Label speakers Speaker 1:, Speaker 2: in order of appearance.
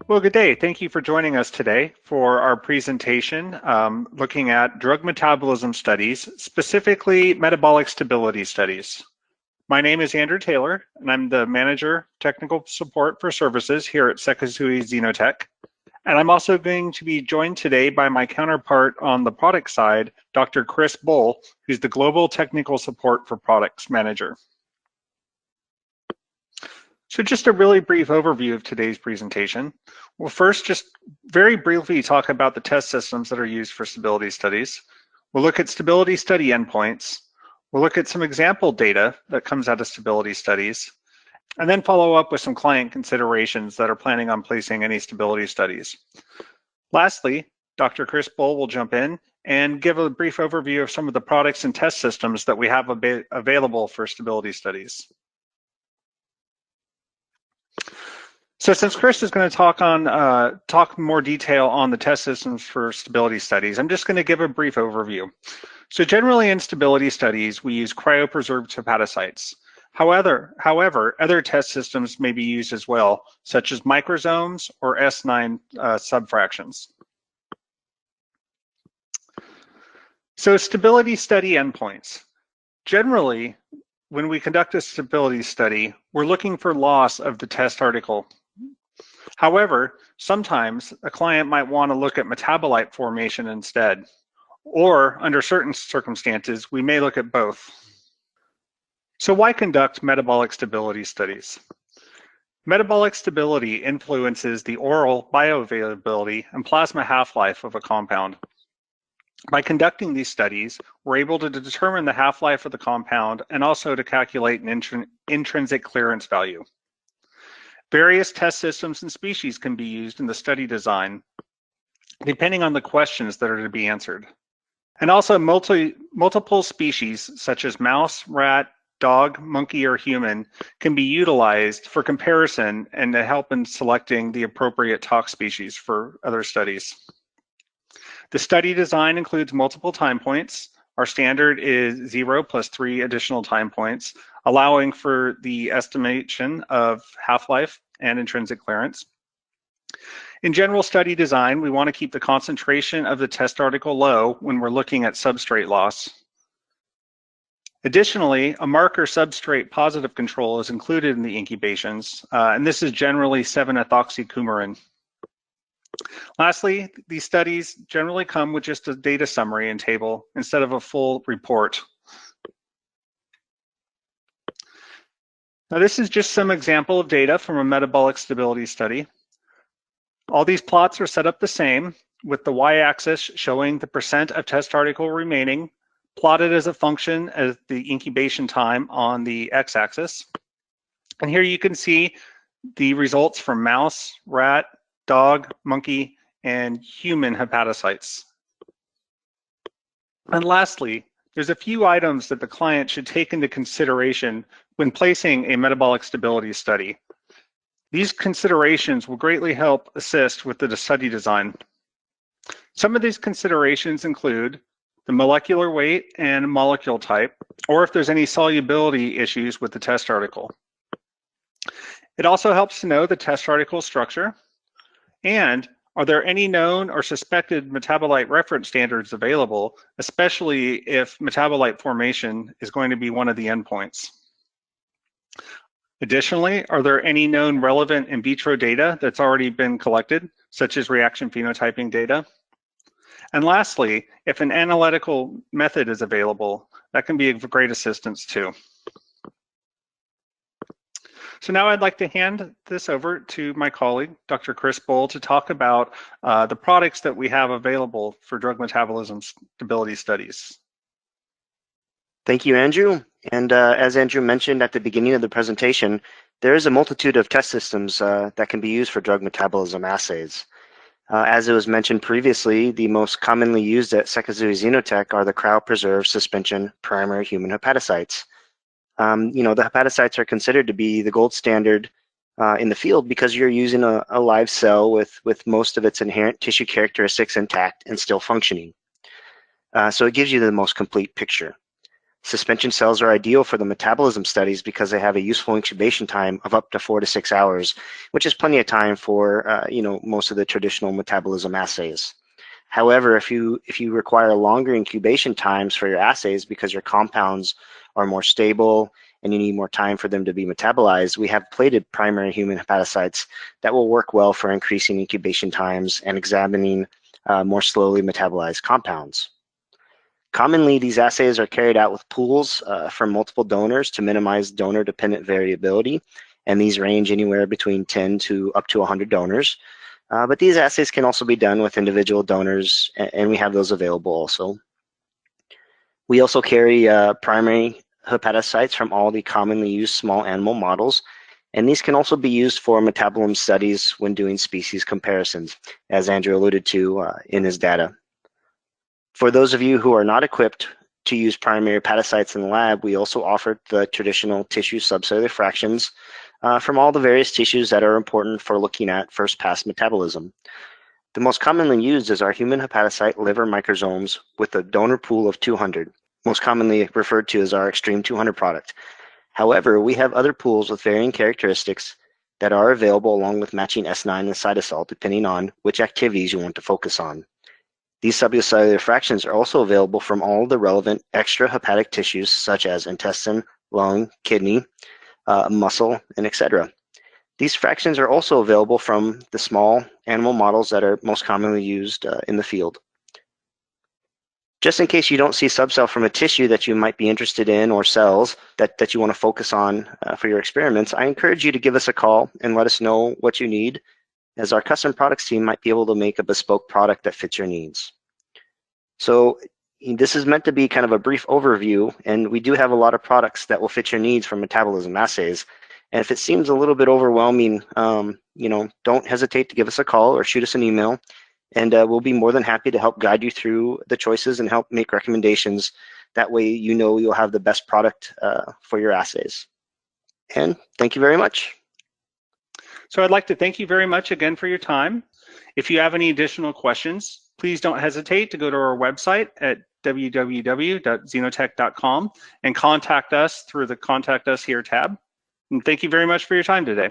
Speaker 1: Well, good day. Thank you for joining us today for our presentation looking at drug metabolism studies, specifically metabolic stability studies. My name is Andrew Taylor, and I'm the Manager Technical Support for Services here at Sekisui XenoTech. And I'm also going to be joined today by my counterpart on the product side, Dr. Chris Bohl, who's the Global Technical Support for Products Manager. So just a really brief overview of today's presentation. We'll first just very briefly talk about the test systems that are used for stability studies. We'll look at stability study endpoints. We'll look at some example data that comes out of stability studies, and then follow up with some client considerations that are planning on placing any stability studies. Lastly, Dr. Chris Bohl will jump in and give a brief overview of some of the products and test systems that we have available for stability studies. So since Chris is going to talk more detail on the test systems for stability studies, I'm just going to give a brief overview. So generally in stability studies, we use cryopreserved hepatocytes. However, other test systems may be used as well, such as microsomes or S9 subfractions. So stability study endpoints. Generally, when we conduct a stability study, we're looking for loss of the test article. However, sometimes a client might want to look at metabolite formation instead, or under certain circumstances, we may look at both. So why conduct metabolic stability studies? Metabolic stability influences the oral bioavailability and plasma half-life of a compound. By conducting these studies, we're able to determine the half-life of the compound and also to calculate an intrinsic clearance value. Various test systems and species can be used in the study design, depending on the questions that are to be answered. And also multiple species, such as mouse, rat, dog, monkey, or human, can be utilized for comparison and to help in selecting the appropriate tox species for other studies. The study design includes multiple time points. Our standard is 0 plus 3 additional time points, allowing for the estimation of half-life and intrinsic clearance. In general study design, we want to keep the concentration of the test article low when we're looking at substrate loss. Additionally, a marker substrate positive control is included in the incubations, and this is generally 7-ethoxycoumarin. Lastly, these studies generally come with just a data summary and table instead of a full report. Now, this is just some example of data from a metabolic stability study. All these plots are set up the same, with the y-axis showing the percent of test article remaining, plotted as a function of the incubation time on the x-axis. And here you can see the results from mouse, rat, dog, monkey, and human hepatocytes. And lastly, there's a few items that the client should take into consideration when placing a metabolic stability study. These considerations will greatly help assist with the study design. Some of these considerations include the molecular weight and molecule type, or if there's any solubility issues with the test article. It also helps to know the test article structure, and are there any known or suspected metabolite reference standards available, especially if metabolite formation is going to be one of the endpoints. Additionally, are there any known relevant in vitro data that's already been collected, such as reaction phenotyping data? And lastly, if an analytical method is available, that can be of great assistance too. So now I'd like to hand this over to my colleague, Dr. Chris Bohl, to talk about the products that we have available for drug metabolism stability studies.
Speaker 2: Thank you, Andrew. And as Andrew mentioned at the beginning of the presentation, there is a multitude of test systems that can be used for drug metabolism assays. As it was mentioned previously, the most commonly used at Sekisui XenoTech are the cryopreserved suspension primary human hepatocytes. The hepatocytes are considered to be the gold standard in the field because you're using a live cell with most of its inherent tissue characteristics intact and still functioning. So it gives you the most complete picture. Suspension cells are ideal for the metabolism studies because they have a useful incubation time of up to 4 to 6 hours, which is plenty of time for most of the traditional metabolism assays. However, if you require longer incubation times for your assays because your compounds are more stable and you need more time for them to be metabolized, we have plated primary human hepatocytes that will work well for increasing incubation times and examining more slowly metabolized compounds. Commonly, these assays are carried out with pools from multiple donors to minimize donor-dependent variability, and these range anywhere between 10 to up to 100 donors. But these assays can also be done with individual donors, and we have those available also. We also carry primary hepatocytes from all the commonly used small animal models, and these can also be used for metabolism studies when doing species comparisons, as Andrew alluded to in his data. For those of you who are not equipped to use primary hepatocytes in the lab, we also offer the traditional tissue subcellular fractions from all the various tissues that are important for looking at first-pass metabolism. The most commonly used is our human hepatocyte liver microsomes with a donor pool of 200, most commonly referred to as our Extreme 200 product. However, we have other pools with varying characteristics that are available along with matching S9 and cytosol, depending on which activities you want to focus on. These subcellular fractions are also available from all the relevant extrahepatic tissues such as intestine, lung, kidney, muscle, and etc. These fractions are also available from the small animal models that are most commonly used in the field. Just in case you don't see subcell from a tissue that you might be interested in or cells that you want to focus on for your experiments, I encourage you to give us a call and let us know what you need, as our custom products team might be able to make a bespoke product that fits your needs. So this is meant to be kind of a brief overview, and we do have a lot of products that will fit your needs for metabolism assays. And if it seems a little bit overwhelming, don't hesitate to give us a call or shoot us an email, and we'll be more than happy to help guide you through the choices and help make recommendations. That way you know you'll have the best product for your assays. And thank you very much.
Speaker 1: So I'd like to thank you very much again for your time. If you have any additional questions, please don't hesitate to go to our website at www.XenoTech.com and contact us through the Contact Us Here tab. And thank you very much for your time today.